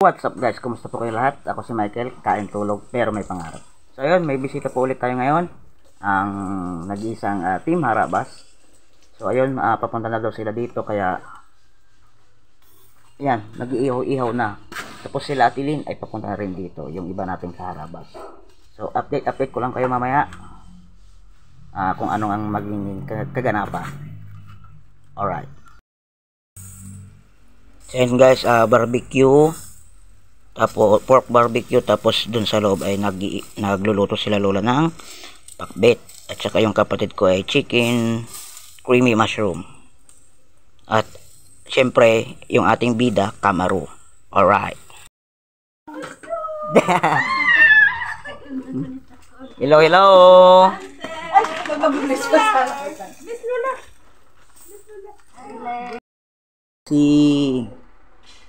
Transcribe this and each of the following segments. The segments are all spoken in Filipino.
what's up guys? Kumusta po kayo lahat? Ako si Michael, kain tulog pero may pangarap. So ayun, may bisita po ulit tayo ngayon. Ang nag-iisang team Harabas. So ayun, papunta na daw sila dito kaya yan, nag-iihaw-ihaw na. Tapos sila Atilin ay papunta na rin dito, yung iba nating sa Harabas. So update ko lang kayo mamaya kung anong ang maging kaganapan. Alright. So yun guys, barbecue, tapos pork barbecue, tapos dun sa loob ay nagluluto sila lola ng pakbet, at saka yung kapatid ko ay chicken creamy mushroom, at syempre yung ating bida kamaru. Alright. Hello, hello.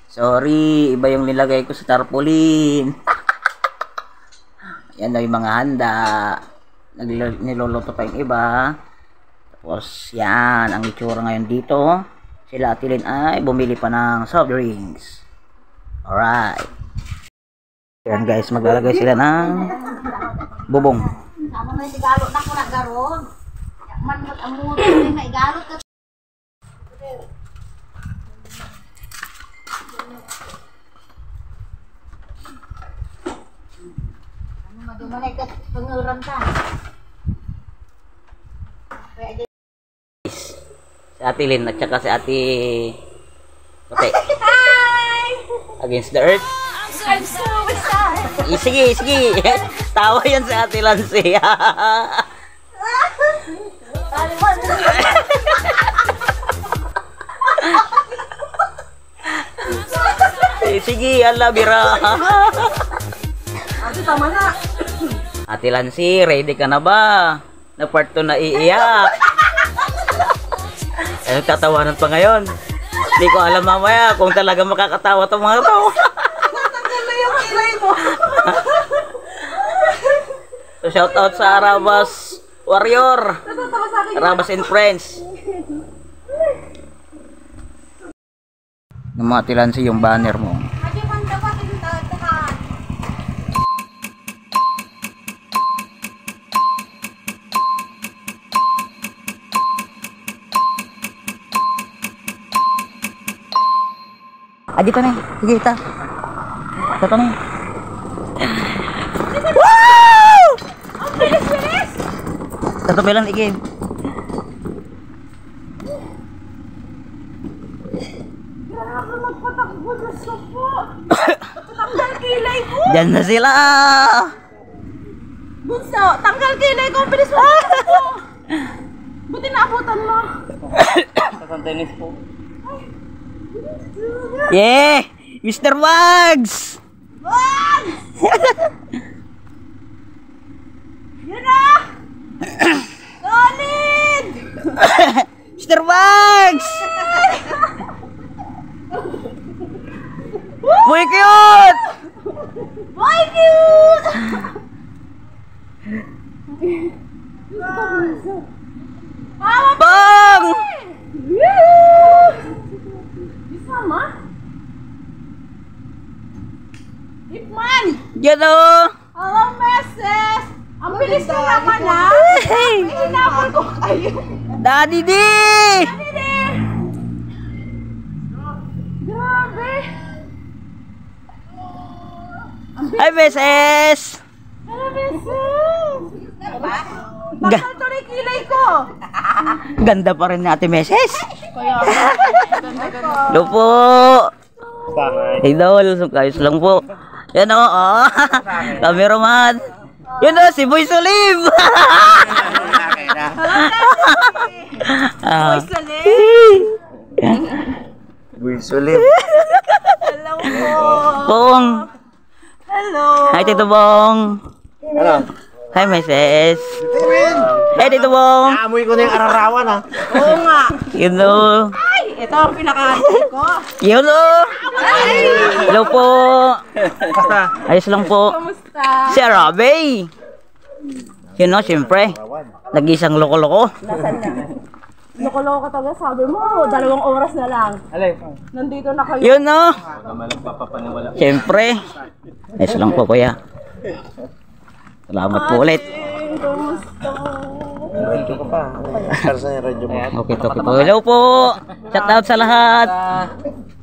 Sorry, iba yung nilagay ko sa tarpaulin. Yan daw yung mga handa. Niluluto pa yung iba. Tapos yan, ang itsura ngayon dito. Sila Atilin ay bumili pa ng soft drinks. Alright. Yan guys, maglalagay sila ng bubong. Sama na igalot na ko na garon. Man mo amod na igalot ka. Manay ka panguran ka. Si Atilin at saka si Ate Puti. Against the earth. I'm so excited. Sige, sige. Tawa yan si Ate Lancy. Sige, ala bira. Ate tama na. Ate Lancy, ready ka na ba? Na part 2 na iiyak. Ano tatawanan pa ngayon? Hindi ko alam mamaya kung talaga makakatawa itong mga to. Natanggal na yung kilay mo. So shout out sa Harabas Warrior. Harabas and Friends. Yung mga Ate Lancy, yung banner mo. Dito na. Sige, ita. Dito na. Woo! Ang bilis-bilis! Tato bilang igib. Grabe magpatakbo na sopo. Tanggal kilay ko. Diyan na sila. Bunso, tanggal kilay ko. Ang bilis mo. Buti naabutan mo. Sa tennis po. Yeah! Mr. Wags! Wags! Yun na! Solid! Mr. Wags! Boy cute! Boy cute! Bang! Sama? Hipman! Yan o! Hello, Mrs. Ang bilis ko naman ha! Hinapol ko kayo! Daddy D! Grabe! Hi, Mrs. Hello, Mrs. Bakal to rin kilay ko! Ganda pa rin natin, Mrs. Kaya, ganda-ganda. Hello po! Idol, ayos lang po. Yan o, cameraman. Yan o, si Boy Sulim! Boy Sulim! Boy Sulim. Hello po! Bong! Hello! Hi, Tito Bong! Ano? Hi, Mrs. Hi, Tito Bong! Amoy ko na yung ararawan ha. Oo nga! Yun o. Ay! Ito ang pinaka-antay ko! Yun o! Hello po! Basta. Ayos lang po. Kamusta? Si Arabe! Yun o, siyempre. Nag-isang loko-loko. Nakuloko ka talaga. Sabi mo, 2 oras na lang. Alay. Nandito na kayo. Yun no. Siyempre. Yes lang po kuya. Salamat po ulit. Kumusta? Radio ka pa. Sarsa yung radio mo. Okay, okay po. Hello po. Shout out sa lahat.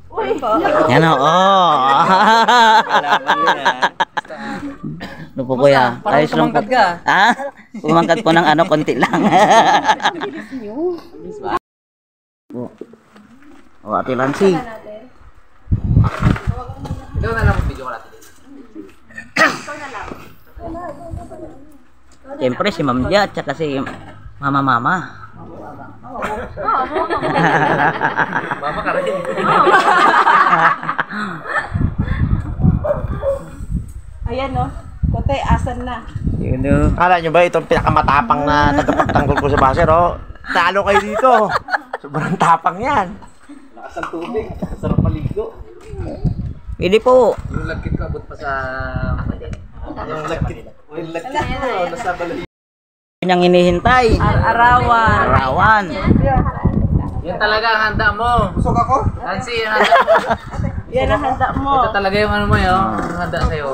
Uy, Yan o. Oh. Ano po kuya? Ayos lang po. Ha? Umangkat po ng ano, konti lang. O, Ate Lancy. Ikaw na lang video ko natin. Siyempre si Ma'am Dia at saka si Mama. Mama ka rin. ayan no. Kote, asan na? Yun o. Akala nyo ba itong pinakamatapang na tagapagtanggol ko sa baser, oh? Talo kayo dito. Sobrang tapang yan. Lakas ang tubig. Sarap paligo. Pwede po. Yung lagkit ka, abot pa sa... Yung lagkit. Yung lagkit mo, nasa balay. Yun ang hinihintay. Arawan. Arawan. Yan talaga ang handa mo. Busog ako? Nancy, yung handa mo. Yan ang handa mo. Ito talaga yung ano mo yun. Ang handa sa'yo.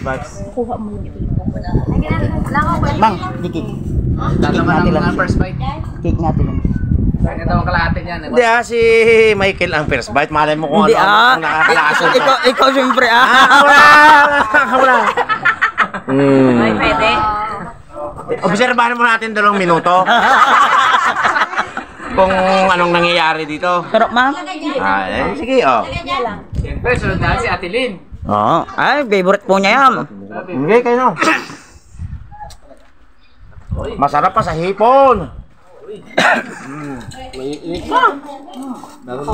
Bags. Kuha mo yung Bang, dikik. Gagawa ng mga first bite. Cake natin. Ganito ang kalahati niyan. Hindi si Michael ang first bite. Malay mo kung Hindi ano ang nakakalason. Ikaw siyempre Wala. Ay, pwede. Obserbahan mo natin 2 minuto. Kung anong nangyayari dito. Sarap ma'am. Sige, oh. Siyempre, sunod na si Ate Lynn. Oo. Ay, favorite po niya yan. Hindi kayo. Masarap pa sa hipon.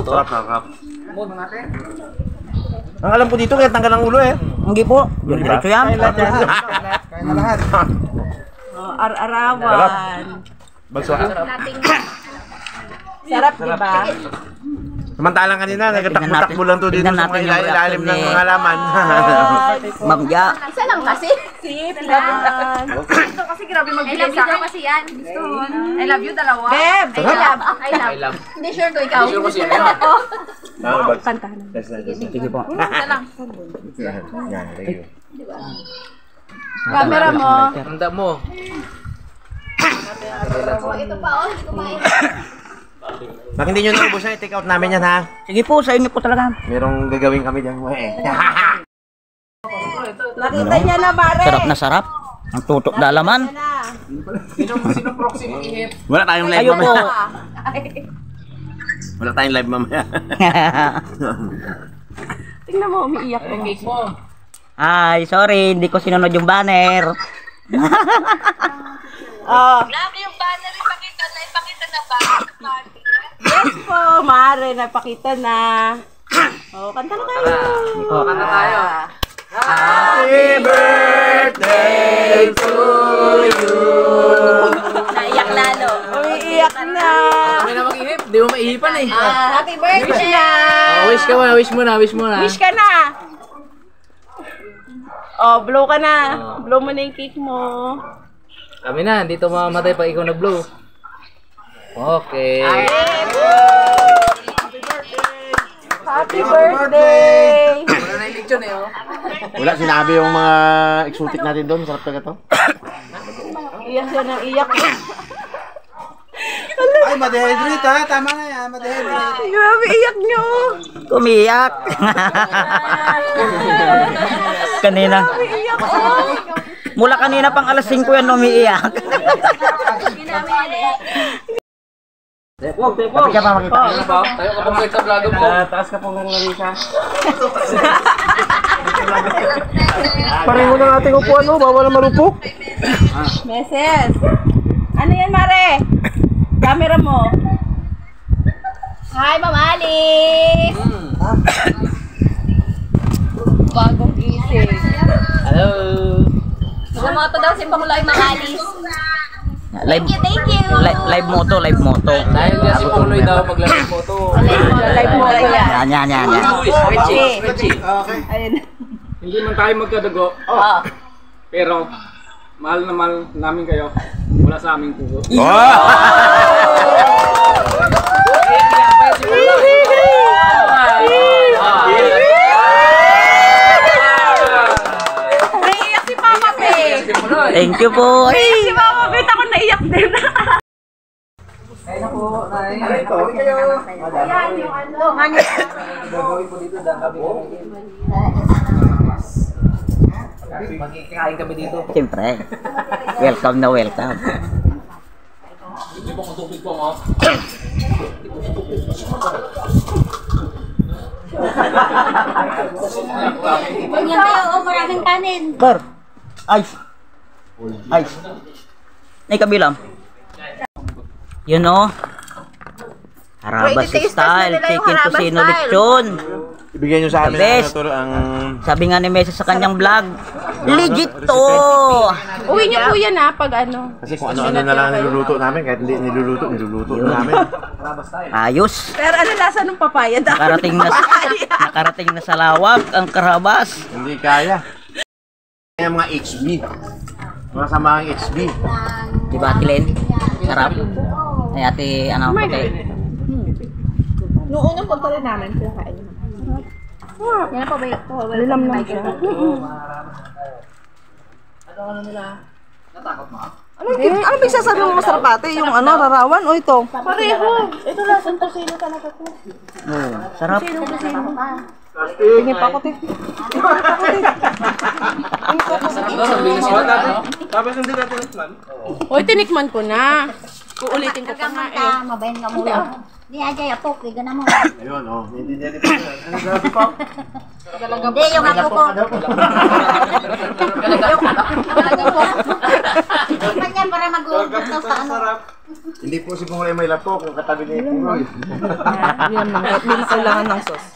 Sarap. Ang alam ko dito, kaya tanggal ang ulo eh. Hindi po. Diretso yan. Kaya na lahat. Arawan. Bagso. Sarap, di ba? Samantalang kanina, nagtatakbo lang to dito tignan sa natin mga yung ilalim ng reaction mga laman. Ma'am Dia. Isa lang kasi. Sip lang. Ito kasi grabe magbigay sa akin. kasi yan. Gusto mo? I love you, dalawa. Beb, I love. I love. Hindi sure ko ikaw. Hindi sure ko sino yun. kantahan. Sige po. Isa lang. Camera mo. Handa mo. Ito pa, oh. Hindi kumain. Pag hindi nyo naubos na, i-take out namin yan ha. Sige po, sa inyo po talaga. Merong gagawin kami dyan. Nakita niya na, Mare. Sarap na sarap. Ang tutok dalaman. Sino proxy mo ihip? Wala tayong live Kayo po. mamaya. Wala tayong live mamaya. Tingnan mo, umiiyak ko. Cake mo. Ay, sorry. Hindi ko sinunod yung banner. Oh, Love yung banner. Ipakita na ba? yes po, Mare. Napakita na. Oh, kanta na kayo. Kanta tayo. Happy birthday to you. Naiyak lalo. Umiiyak na. Kami na mag-ihip. Di mo maihipan eh. Happy birthday! Wish ka muna, wish muna, wish muna. Wish ka na. Oh, blow ka na. Blow mo na yung cake mo. Kami na, dito mamamatay pag ikaw nag-blow. Okay. Happy birthday! Wala na yung lechon eh, oh. Wala, sinabi yung mga exotic natin doon. Sarap talaga to. Iyak siya ng iyak. Ay, ma-dehydrate ha. Tama na yan, ma-dehydrate. Grabe, iyak niyo. Kumiyak. Kanina. Iyak oh. Mula kanina pang alas 5 yan umiiyak. Kapit ka pa makita. Ano ba? Tayo ka pong sa vlog mo. Taas ka po ng Larissa. Pareho ng ating upuan, no? Bawal na marupok. Meses. Ano yan, Mare? Camera mo. Hi, Ma'am Alice! Bagong gising. Hello. Sumato daw si Panguloy, Ma'am Alice. Live, Thank you! live moto, live moto. Dahil niya si Puloy daw maglaro mo to. Live mo yan. Yan. Richie. Ayun. Hindi man tayo magkadago, Oh. pero Mahal na mahal namin kayo. Wala sa aming puso. Naiiyak si Papa P. Thank you po. Si Papa P, ako naiyak din. Magkikain kami dito. Siyempre. Welcome na welcome. Ganyan kayo, oh, maraming kanin. Bar. Ice. Ice. Nay kabilang. You know. Harabas style. Chicken Tocino lechon. Ibigay nyo sa amin The best. ang Sabi nga ni Mesa sa kanyang vlog. Legit to. Uwi niyo po yan pag ano. kasi kung ano-ano na lang niluluto namin kahit hindi niluluto namin. Ayos. Pero ano lasa ng papaya daw? Nakarating na sa lawak ang karabas. Hindi kaya. Kaya mga HB. Mga samahang HB. Diba Ate Len? Sarap. Ay ate, ano, okay. Noong unang punta rin namin, pinakain naman. Yan na pa ba ito? Lilam lang siya. Ano ba sasabi mo masarap ate? Yung ano, rarawan o ito? Pareho. Ito lasang tosino talaga ko. Oh, sarap. Tingin pa ako, te. Tapos hindi natin plan. Hoy, tinikman ko na. Uulitin ko pa nga eh. Mabayan ka muna. Di aja ya po, kaya na mo. Ayun, oh. Hindi nito. Ano sabi po? Hindi, yung ako ko. Tikman niya para mag-uugod daw sa ano. Hindi po si Pungulay may laptop yung katabi ni Pungulay. Yan lang. Hindi kailangan ng sauce.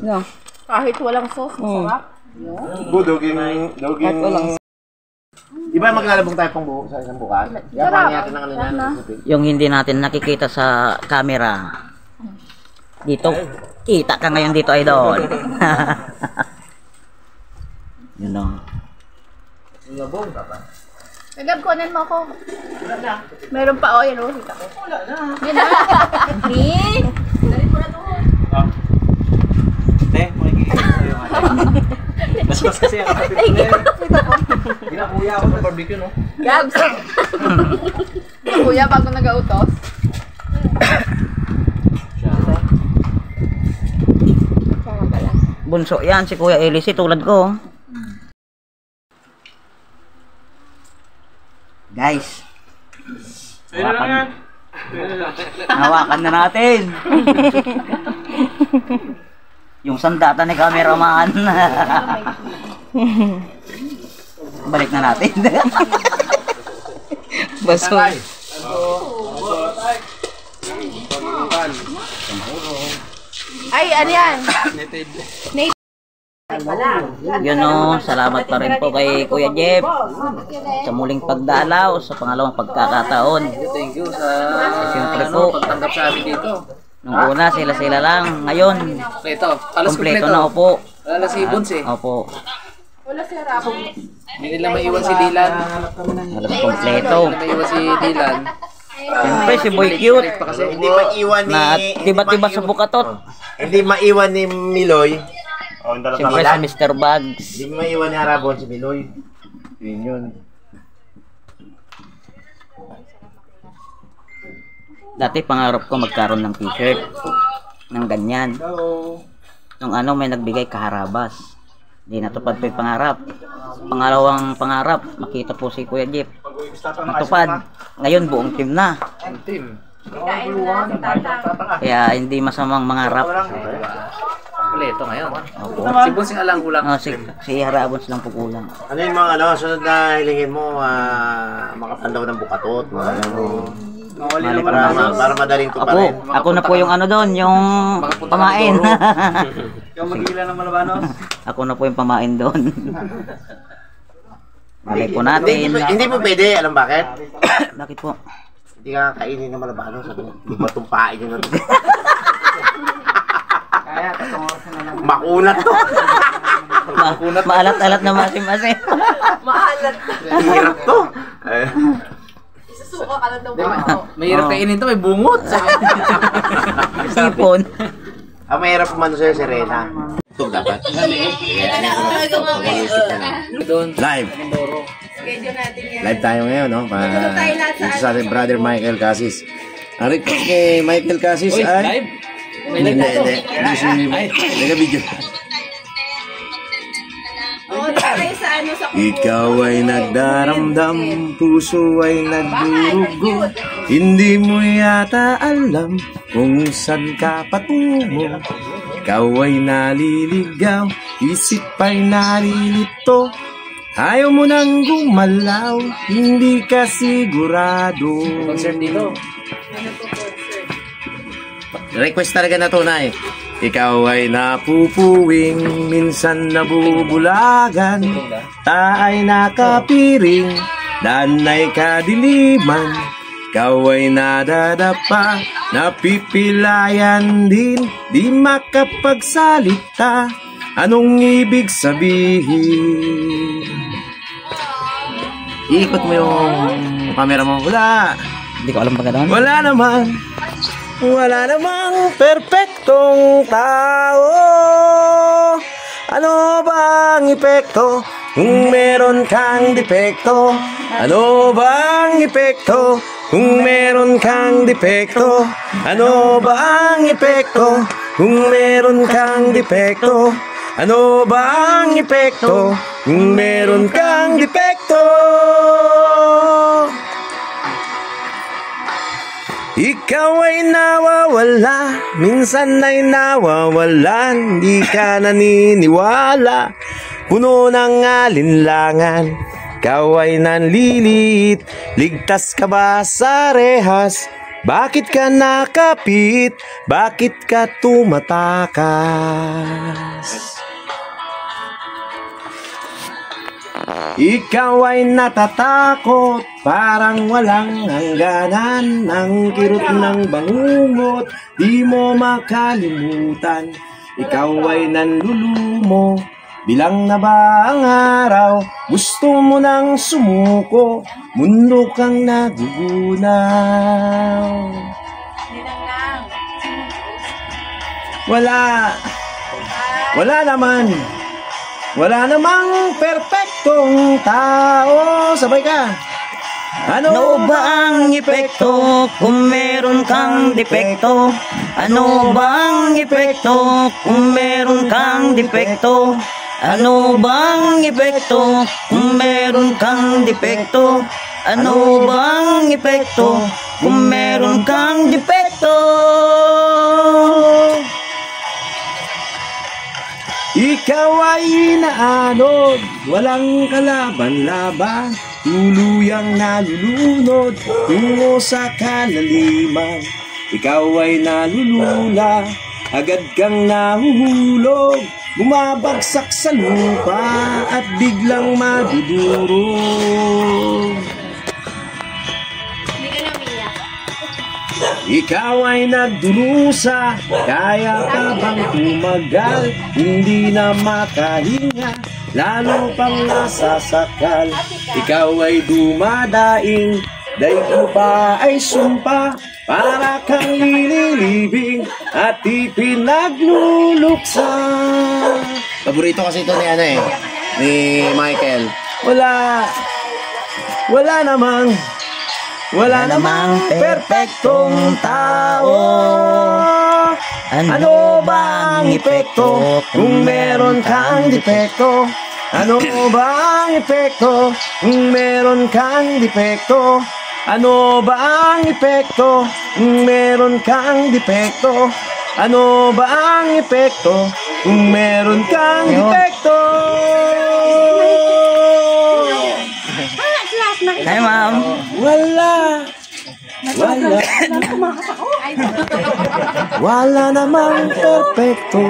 No. Kahit walang sauce, masarap. Doging. Di ba maglalabong tayo pang buo sa isang bukas? Yaman natin ng ano yan. Yung hindi natin nakikita sa camera. Dito, kita ka ngayon dito, idol. Yun o. Nagab, kunin mo ako. Meron pa, oh, yan, oh. Kita ko. Wala na. Yan na. Dali ko na doon. Mas kasi ang kapit na yan. Ginakuya ako sa barbecue, no? Gabs. Kuya, bago nag-autos. Bunso yan, si Kuya Elise, tulad ko. Guys. Hawakan na natin. Yung sandata ni cameraman. Balik na natin. Basoy. Ay, ano yan? Yun o, salamat pa rin po kay Kuya Jeff sa muling pagdalaw sa pangalawang pagkakataon. Thank you sa Siyempre po, pagtanggap sa amin dito. nung una sila lang. Ngayon, Ito, alas kompleto na opo. Wala si Buns eh. Opo, Wala si Rabo. Hindi nila maiwan si Dylan. halos kompleto. Hindi nila maiwan si Dylan. Siyempre si Boy Cute Kasi hindi maiwan ni... na tiba-tiba sa bukatot. Hindi maiwan ni Miloy. Siyempre si Mr. Bugs. Hindi maiwan ni Harabon si Miloy. Yun. Dati pangarap ko magkaroon ng t-shirt ng ganyan. Nung ano may nagbigay kaharabas. Hindi natupad pa yung pangarap. Pangalawang pangarap, makita po si Kuya Jeff. Natupad. Ngayon buong team na. Kaya hindi masamang mangarap. Kompleto ngayon. Opo. Si Buns yung alang kulang. Si Harabons lang po kulang. Ano yung mga sunod na hilingin mo, makapandaw ng bukatot, mga ano, para madaling tuparin. Ako na po yung ano doon, yung pamain. Yung magila ng Malabanos. Ako na po yung pamain doon. Malay po natin. Hindi mo pwede, alam bakit? Bakit po? Hindi ka kainin ng Malabanos, sabi niya, hindi matumpain yun. Makunat to. Maalat-alat na masim-masim. Mahal Hirap to. Susuka ka lang daw. Mahirap kainin to, may bungot. Sipon. Mahirap man sa'yo, Serena. Ito dapat. Live. Live tayo ngayon, no? Dito sa ating brother Michael Casis. Ang request kay Michael Casis ay... Hindi. Hindi si... Nag-video. Ikaw ay nagdaramdam, puso ay nagdurugo. Hindi mo yata alam kung saan ka patungo. Ikaw ay naliligaw, isip ay nalilito. Ayaw mo nang gumalaw, hindi ka sigurado. Concert dito. Request talaga na to na eh. Ikaw ay napupuwing, minsan nabubulagan. Ta ay nakapiring, daan ay kadiliman. Ikaw ay nadadapa, napipilayan din, di makapagsalita. Anong ibig sabihin? Ikot mo yung camera mo. Wala. Hindi ko alam pa gano'n. Wala namang perpektong tao. Ano bang epekto kung meron kang depekto? Ano bang epekto kung meron kang depekto? Ano bang epekto kung meron kang depekto? Ano bang epekto kung meron kang depekto? Ikaw ay nawawala, minsan ay nawawalan, di ka naniniwala, puno ng alinlangan. Ikaw ay nanlilit, ligtas ka ba sa rehas? Bakit ka nakapit? Bakit ka tumatakas? Ikaw ay natatakot, parang walang hangganan. Ang kirot ng bangungot, di mo makalimutan. Ikaw ay nanlulumo, bilang na ba ang araw? Gusto mo nang sumuko, mundo kang nagugunaw. Wala namang perpektong tao. Sabay ka. Ano ba ang epekto kung meron kang depekto? Ano ba ang epekto kung meron kang depekto? Ano ba ang epekto kung meron kang depekto? Ano ba ang epekto kung meron kang depekto? Ikaw ay inaanod, walang kalaban-laban, tuluyang nalulunod tungo sa kalaliman. Ikaw ay nalulula, agad kang nahuhulog, bumabagsak sa lupa at biglang madudurog. Ikaw ay nagdurusa, kaya ka bang tumagal? Hindi na makahinga, lalo pang nasasakal. Ikaw ay dumadaing, daig mo pa ay sumpa, para kang nililibing at ipinagluluksa. Paborito kasi ito ni Michael. Wala namang perpektong tao. Ano ba ang epekto kung meron kang depekto? Ano ba ang epekto kung meron kang depekto? Ano ba ang epekto kung meron kang depekto? Ano ba ang epekto kung meron kang depekto? Hi, ma'am. Wala namang perpekto.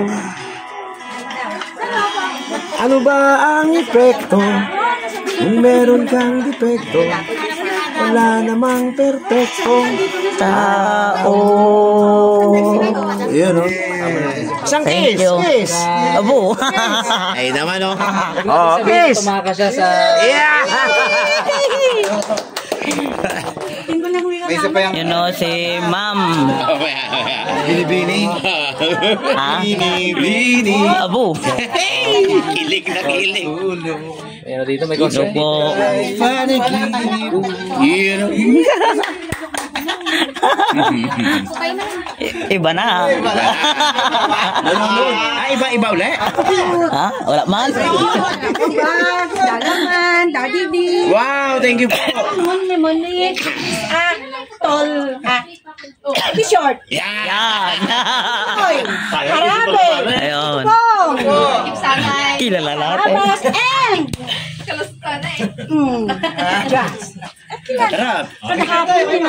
Ano ba ang epekto kung meron kang depekto? Wala namang perpekto tao. Yun, no? Isang Thank kiss. you. Kiss. Abo. Ay naman, oh. Oh, kiss. Tumaka siya sa... Yeah! May isa pa yung You know, si Ma'am. binibini. Ha? Binibini. Abo. Kilig na kilig. Pero dito may Ito concert. po. Iba na. Iba-iba ulit. Ha? Wala man. Dalaman, Daddy D. Wow, thank you po. Muni. Tol. T-shirt. Yan. Harabe. Ayun. Pong. Kilala natin. Tapos, and. Jazz. Sarap.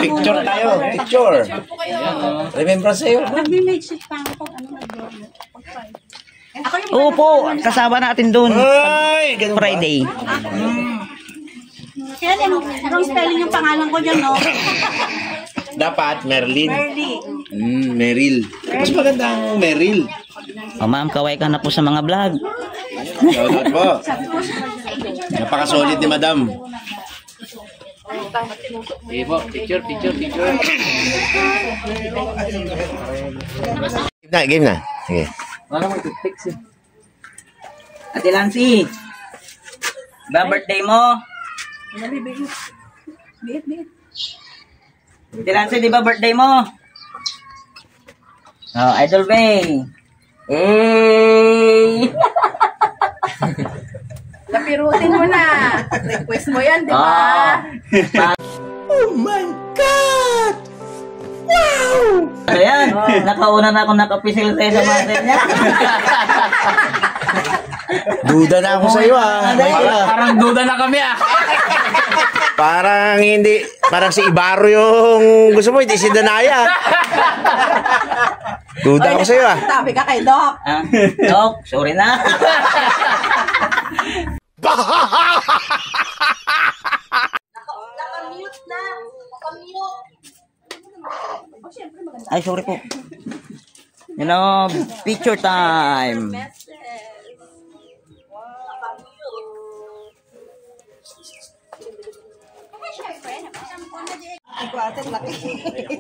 Picture tayo. Picture. Remember sa'yo. Nag-message pa ako kung ano Opo, kasama natin dun. Ay, ganun ba? Friday. Kaya wrong spelling yung pangalan ko dyan, no? Dapat, Merlin. Merly. Meryl. Mas maganda ang Meryl. O ma'am, kaway ka na po sa mga vlog. Shoutout po. Napaka-solid ni Madam. Sige po, picture. Game na. Sige. Wala mo ito-fix eh. Ate Lancy, ba birthday mo? Ate Lancy, di ba birthday mo? Oh, Idol Bay. Hey! Napirutin mo na. Request mo yan, di ba? Oh my God! Wow! Ayan, nakauna na ako nakapisil sa'yo sa matin niya. Duda na ako sa'yo ah. Parang duda na kami ah. Parang hindi, parang si Ibarro yung gusto mo, hindi si Danaya. Duda ako sa'yo ah. Tabi ka kay Doc. Ah, Dok, sorry na. Nakamute na. Nakamute. Ay, sorry po. You know, picture time.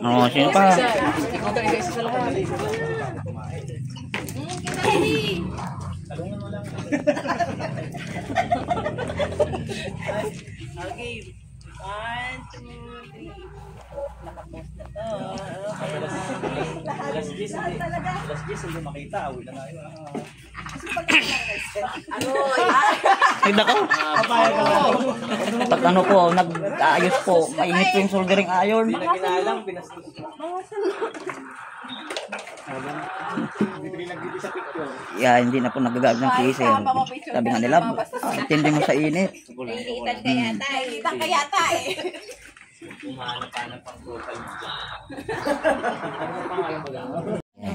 Oh, sino pa? Ay, nako. Pag ano po, nag-ayos po, mainit po yung soldering iron. Yeah, hindi na po nagagamit ng diesel. Sabi nga nila, tindi mo sa init. Kita ka yata eh.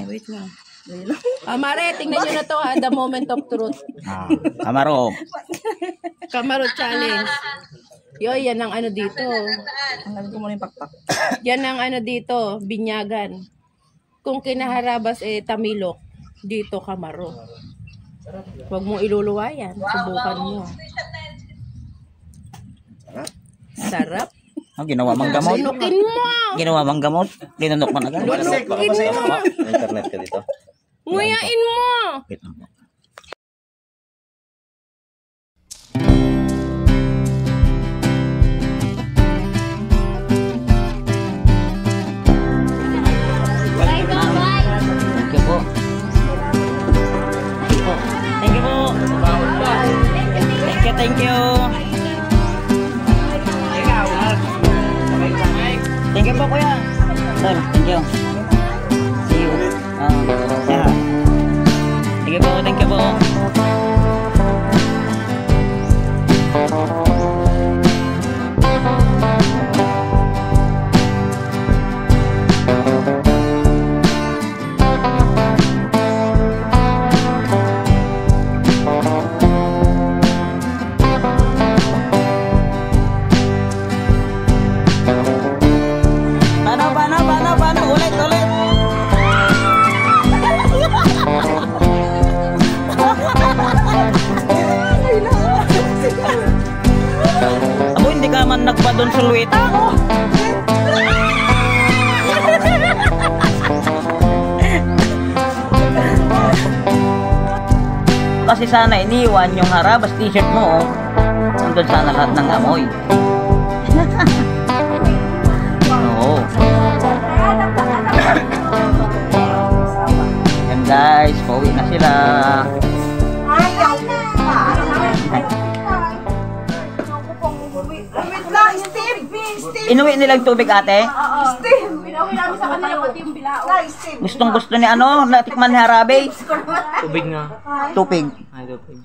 Wait lang. Mare, tingnan nyo na to ha. The moment of truth. Amaro. Camaro challenge. Yan ang ano dito. Ang ko muna yung pakpak. Yan ang ano dito, binyagan. Kung kinaharabas Tamilok, dito Camaro. Huwag mong iluluwa yan. Subukan mo. Sarap. Ginawa mang gamot. Lunukin mo. Ginawa mang gamot. Linunok man agad. Lunukin mo. Internet ka dito. Nguyain mo. Wait lang po. Thank you po. Thank you po. Thank you. Thank you po, kuya. Sir, thank you. See you. Yeah. Thank you po, thank you po. Paano? Ulit. Don Suluita. Kasi sana iniwan yung harabas t-shirt mo, oh. Nandun sana lahat ng amoy. Oo. Yan guys, pauwi na sila. Wait lang, Steve! Steve! Inuwi nilang tubig, ate. Steve! Pinawi namin sa kanila pati yung bilao. Steve! Gustong gusto ni ano, natikman ni Harabe. Tubig nga. Tupig. Ay, tubig.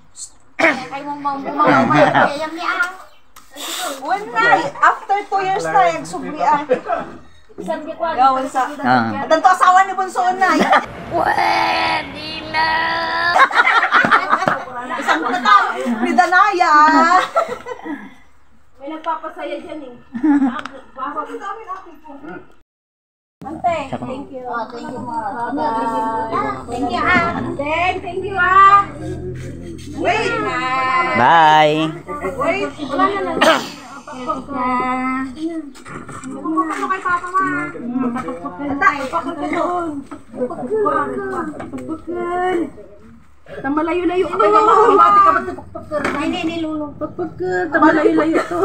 When na, after 2 years na, nagsubli ah. Gawin sa... Ah. At ito asawa ni Bunsoon na. Pwede na! Isang mata. Ni Danaya. May nagpapasaya dyan eh. Ante, thank you. Thank you, Thank you ah. Thank you ah. Wait! Bye. Wait! Wala na lang. Tamalayo-layo ka ba? Mati ka ba ito? Hindi, lulong. Tamalayo-layo ito.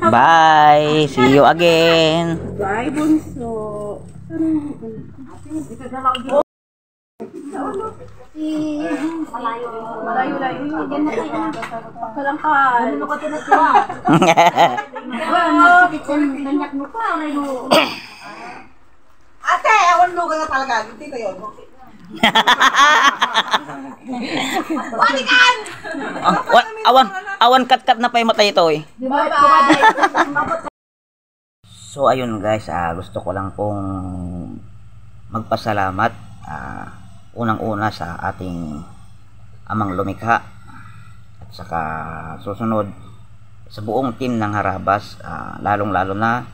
Bye. See you again. Bye, Bunso. Malayo-layo yun. Palangkan. Ano ka tinatira? Ate, awan lugar na talaga. Hindi ko yun. Panikan! Awan kat-kat na pa yung matay ito eh. Bye-bye! So ayun guys, gusto ko lang pong magpasalamat unang-una sa ating amang lumikha at saka susunod sa buong team ng Harabas, lalong-lalo na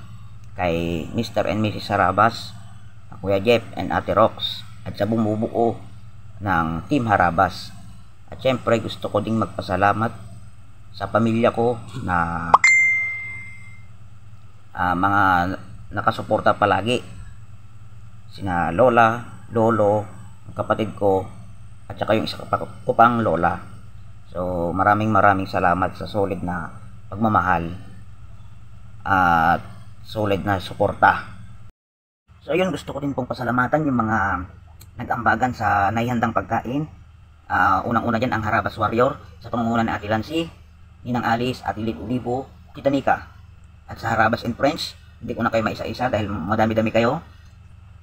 kay Mr. and Mrs. Harabas, Kuya Jeff and Ate Rox, at sa bumubuo ng Team Harabas. At syempre gusto ko ding magpasalamat sa pamilya ko na mga nakasuporta palagi, sina Lola, Lolo, ang kapatid ko, at saka yung isa ko pang lola. So maraming salamat sa solid na pagmamahal at solid na suporta. So ayun, gusto ko din pong pasalamatan yung mga nag-ambagan sa naihandang pagkain. Unang-una dyan ang Harabas Warrior sa pangunguna ni Ate Lancy, Ninang Alice, Ate Lid Ulibo, Tita Nika. At sa Harabas and Friends, hindi ko na kayo maisa-isa dahil madami-dami kayo.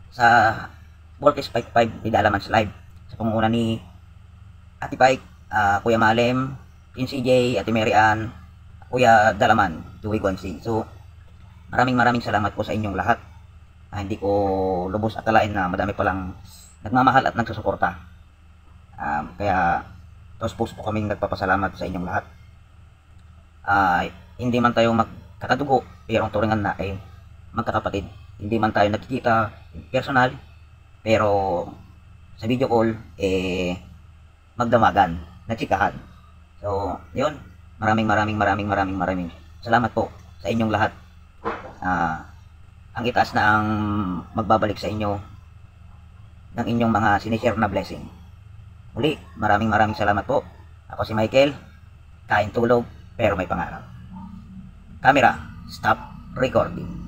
Sa Voltes 55 Didalaman Live sa pangunguna ni Ate Pike, Kuya Malem, Tin CJ, Ate Mary Ann, Kuya Dalaman, Duwi Guansi. So maraming salamat po sa inyong lahat. Hindi ko lubos akalain na madami palang nagmamahal at nagsusuporta. Kaya tos po kaming nagpapasalamat sa inyong lahat. Hindi man tayo magkakadugo, pero ang turingan na ay magkakapatid. Hindi man tayo nagkikita personal, pero sa video call magdamagan, nagchikahan. So yun, maraming salamat po sa inyong lahat. Ang itaas na ang magbabalik sa inyo ng inyong mga sinishare na blessing. Muli, maraming salamat po. Ako si Michael, kain tulog pero may pangarap. Camera, stop recording.